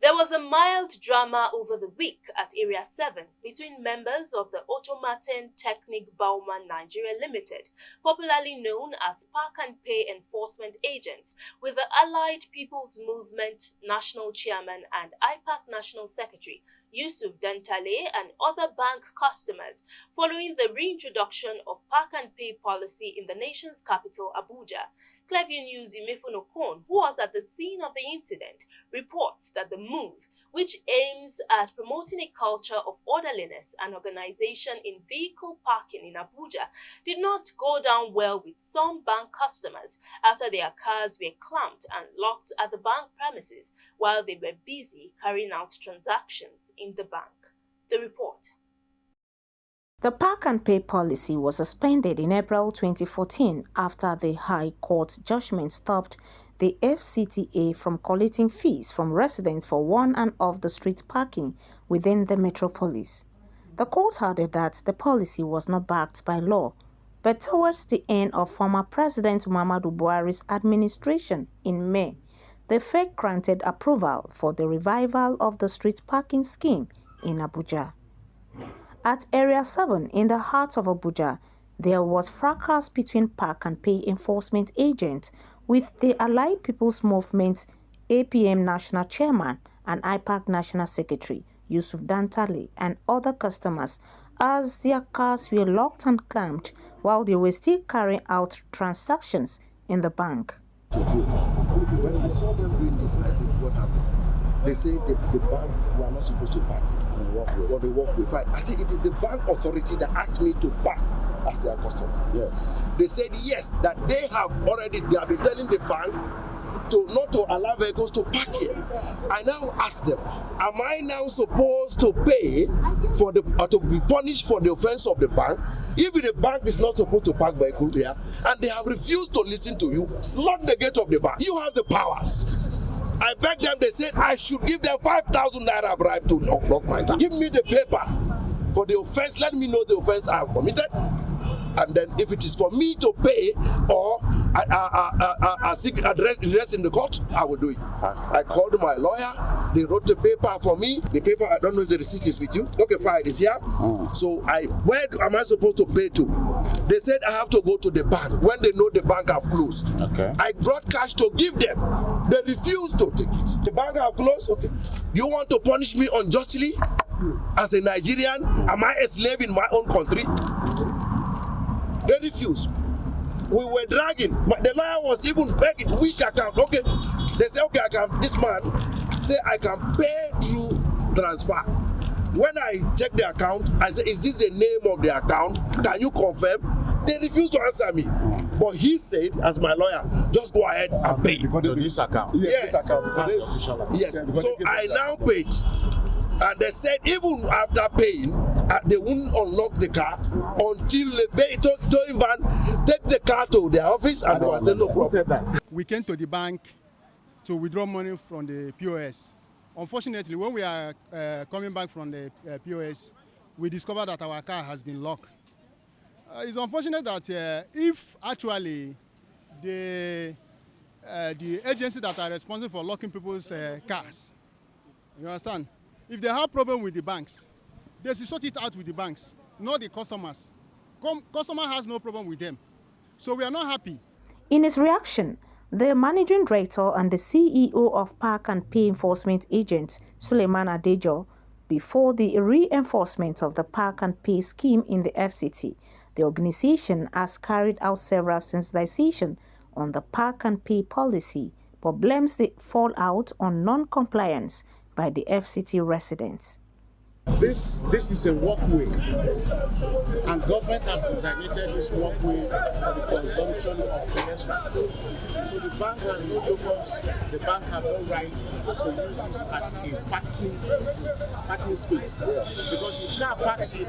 There was a mild drama over the week at Area 7 between members of the Automaten Technic Bauman Nigeria Limited, popularly known as Park and Pay Enforcement Agents, with the Allied People's Movement National Chairman and IPAC National Secretary Yusuf Dantale and other bank customers following the reintroduction of Park and Pay policy in the nation's capital, Abuja. Clearview News' Imefun Okon, who was at the scene of the incident, reports that the move, which aims at promoting a culture of orderliness and organization in vehicle parking in Abuja, did not go down well with some bank customers after their cars were clamped and locked at the bank premises while they were busy carrying out transactions in the bank. The report. The Park and Pay policy was suspended in April 2014 after the High Court judgment stopped the FCTA from collecting fees from residents for on and off the street parking within the metropolis. The court added that the policy was not backed by law, but towards the end of former President Muhammadu Buhari's administration in May, the FEC granted approval for the revival of the street parking scheme in Abuja. At Area 7 in the heart of Abuja, there was fracas between Park and Pay enforcement agents with the Allied People's Movement APM National Chairman and IPAC National Secretary Yusuf Dantale and other customers as their cars were locked and clamped while they were still carrying out transactions in the bank. When I saw them doing this, I said, what happened? They say the bank were not supposed to park on the walkway. Fine. I said, it is the bank authority that asked me to park as their customer. Yes. They said yes, that they have been telling the bank not to allow vehicles to park here. I now ask them, am I now supposed to pay for to be punished for the offense of the bank if the bank is not supposed to park vehicles here and they have refused to listen to you? Lock the gate of the bank. You have the powers. I begged them, they said I should give them 5,000 naira bribe to lock my car. Give me the paper for the offense, let me know the offense I have committed. And then if it is for me to pay or I seek redress in the court, I will do it. I called my lawyer, they wrote the paper for me. The paper, I don't know if the receipt is with you. Okay, fine, it's here. So where am I supposed to pay to? They said I have to go to the bank when they know the bank have closed. Okay. I brought cash to give them. They refused to take it. The bank have closed. Okay. You want to punish me unjustly as a Nigerian? Am I a slave in my own country? They refused. We were dragging. The lawyer was even begging, which account? Okay. They say, okay, this man say I can pay through transfer. When I check the account, I say, is this the name of the account? Can you confirm? They refused to answer me. But he said, as my lawyer, just go ahead and pay. To this account? Yes. This account. Yes. So I now paid. And they said even after paying, they wouldn't unlock the car until the towing van take the car to their office and they will say no problem. We came to the bank to withdraw money from the POS. Unfortunately, when we are coming back from the POS, we discovered that our car has been locked. It's unfortunate that if actually the agency that are responsible for locking people's cars, you understand? If they have problem with the banks, they should sort it out with the banks, not the customers. Customer has no problem with them. So we are not happy. In his reaction, the managing director and the CEO of Park and Pay Enforcement Agent, Suleiman Adejo, before the reinforcement of the Park and Pay scheme in the FCT, the organization has carried out several sensitization on the Park and Pay policy, but blames the fallout on non-compliance by the FCT residents. This is a walkway, and government has designated this walkway for the consumption of pedestrians. So the bank has no locus, the bank has no right to use this as a parking space. Because if car parks here,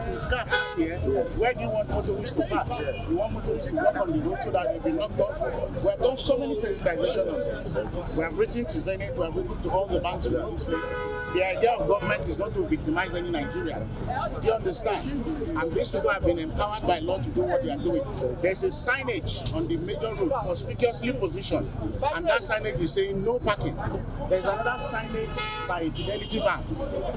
where do you want motorists to pass? You want motorists to walk on the road so that they'll be knocked off. We have done so many sensitization on this. We have written to Zenith, we have written to all the banks within this place. The idea of government is not to victimize any in Nigeria. Do you understand? And these people have been empowered by law to do what they are doing. There's a signage on the major road, conspicuously positioned, and that signage is saying no parking. There's another signage by Fidelity Bank,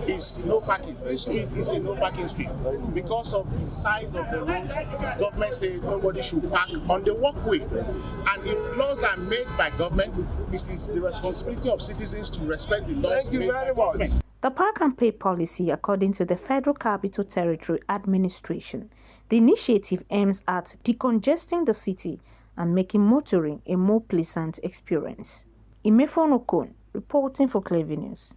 is no parking. The street is a no parking street. Because of the size of the road, government says nobody should park on the walkway. And if laws are made by government, it is the responsibility of citizens to respect the laws made by government. The Park and Pay policy, according to the Federal Capital Territory Administration, the initiative aims at decongesting the city and making motoring a more pleasant experience. Imefon Okon, reporting for Clever News.